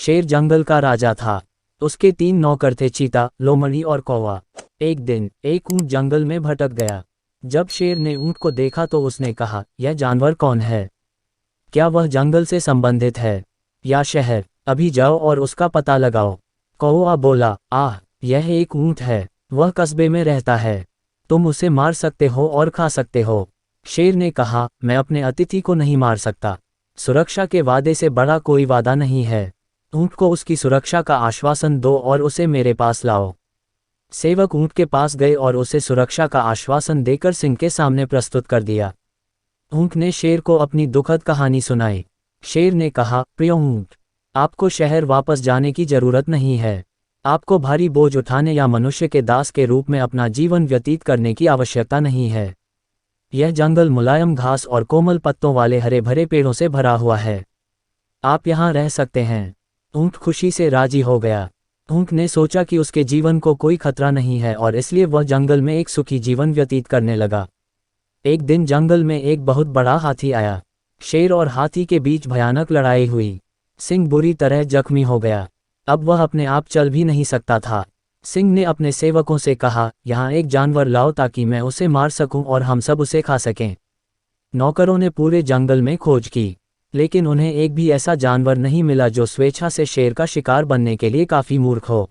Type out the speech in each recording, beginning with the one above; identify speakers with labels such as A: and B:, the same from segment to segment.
A: शेर जंगल का राजा था। उसके 3 नौकर थे, चीता, लोमड़ी और कौवा। एक दिन एक ऊंट जंगल में भटक गया। जब शेर ने ऊंट को देखा तो उसने कहा, यह जानवर कौन है? क्या वह जंगल से संबंधित है या शहर? अभी जाओ और उसका पता लगाओ। कौवा बोला, आह, यह एक ऊंट है। वह कस्बे में रहता है। तुम उसे मार सकते हो और खा सकते हो। शेर ने कहा, मैं अपने अतिथि को नहीं मार सकता। सुरक्षा के वादे से बड़ा कोई वादा नहीं है। ऊंट को उसकी सुरक्षा का आश्वासन दो और उसे मेरे पास लाओ। सेवक ऊंट के पास गए और उसे सुरक्षा का आश्वासन देकर सिंह के सामने प्रस्तुत कर दिया। ऊंट ने शेर को अपनी दुखद कहानी सुनाई। शेर ने कहा, प्रिय ऊंट, आपको शहर वापस जाने की जरूरत नहीं है। आपको भारी बोझ उठाने या मनुष्य के दास के रूप में अपना जीवन व्यतीत करने की आवश्यकता नहीं है। यह जंगल मुलायम घास और कोमल पत्तों वाले हरे भरे पेड़ों से भरा हुआ है। आप यहाँ रह सकते हैं। ऊंट खुशी से राजी हो गया। ऊंट ने सोचा कि उसके जीवन को कोई खतरा नहीं है और इसलिए वह जंगल में एक सुखी जीवन व्यतीत करने लगा। एक दिन जंगल में एक बहुत बड़ा हाथी आया। शेर और हाथी के बीच भयानक लड़ाई हुई। सिंह बुरी तरह जख्मी हो गया। अब वह अपने आप चल भी नहीं सकता था। सिंह ने अपने सेवकों से कहा, यहाँ एक जानवर लाओ ताकि मैं उसे मार सकूं और हम सब उसे खा सकें। नौकरों ने पूरे जंगल में खोज की, लेकिन उन्हें एक भी ऐसा जानवर नहीं मिला जो स्वेच्छा से शेर का शिकार बनने के लिए काफ़ी मूर्ख हो।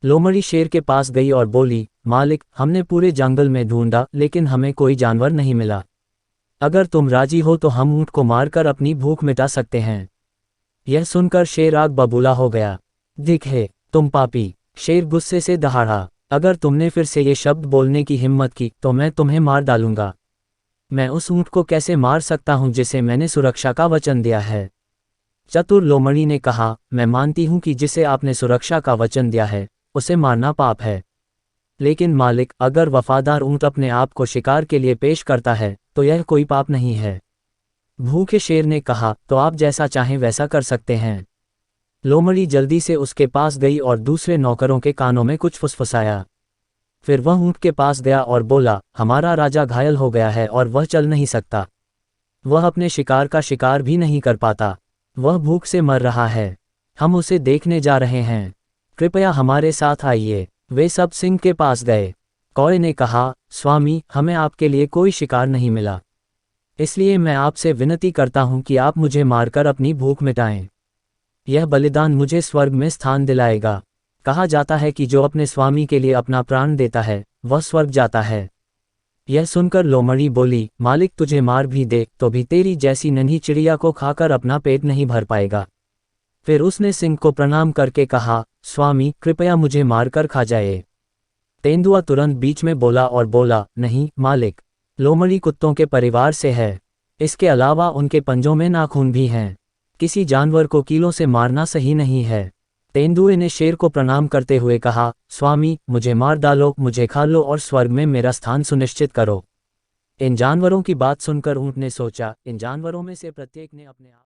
A: लोमड़ी शेर के पास गई और बोली, मालिक, हमने पूरे जंगल में ढूंढा लेकिन हमें कोई जानवर नहीं मिला। अगर तुम राजी हो तो हम ऊंट को मारकर अपनी भूख मिटा सकते हैं। यह सुनकर शेर आग बबूला हो गया। दिखे, तुम पापी! शेर गुस्से से दहाड़ा, अगर तुमने फिर से ये शब्द बोलने की हिम्मत की तो मैं तुम्हें मार डालूंगा। मैं उस ऊंट को कैसे मार सकता हूं जिसे मैंने सुरक्षा का वचन दिया है? चतुर लोमड़ी ने कहा, मैं मानती हूं कि जिसे आपने सुरक्षा का वचन दिया है उसे मारना पाप है। लेकिन मालिक, अगर वफादार ऊंट अपने आप को शिकार के लिए पेश करता है तो यह कोई पाप नहीं है। भूखे शेर ने कहा, तो आप जैसा चाहें वैसा कर सकते हैं। लोमड़ी जल्दी से उसके पास गई और दूसरे नौकरों के कानों में कुछ फुसफुसाया। फिर वह ऊंट के पास गया और बोला, हमारा राजा घायल हो गया है और वह चल नहीं सकता। वह अपने शिकार का शिकार भी नहीं कर पाता। वह भूख से मर रहा है। हम उसे देखने जा रहे हैं। कृपया हमारे साथ आइए। वे सब सिंह के पास गए। कौवे ने कहा, स्वामी, हमें आपके लिए कोई शिकार नहीं मिला, इसलिए मैं आपसे विनती करता हूं कि आप मुझे मारकर अपनी भूख मिटाएं। यह बलिदान मुझे स्वर्ग में स्थान दिलाएगा। कहा जाता है कि जो अपने स्वामी के लिए अपना प्राण देता है वह स्वर्ग जाता है। यह सुनकर लोमड़ी बोली, मालिक, तुझे मार भी दे तो भी तेरी जैसी नन्ही चिड़िया को खाकर अपना पेट नहीं भर पाएगा। फिर उसने सिंह को प्रणाम करके कहा, स्वामी, कृपया मुझे मारकर खा जाए। तेंदुआ तुरंत बीच में बोला और बोला, नहीं मालिक, लोमड़ी कुत्तों के परिवार से है। इसके अलावा उनके पंजों में नाखून भी हैं। किसी जानवर को कीलों से मारना सही नहीं है। तेंदुए ने शेर को प्रणाम करते हुए कहा, स्वामी, मुझे मार डालो, मुझे खा लो और स्वर्ग में मेरा स्थान सुनिश्चित करो। इन जानवरों की बात सुनकर ऊंट ने सोचा, इन जानवरों में से प्रत्येक ने अपने आप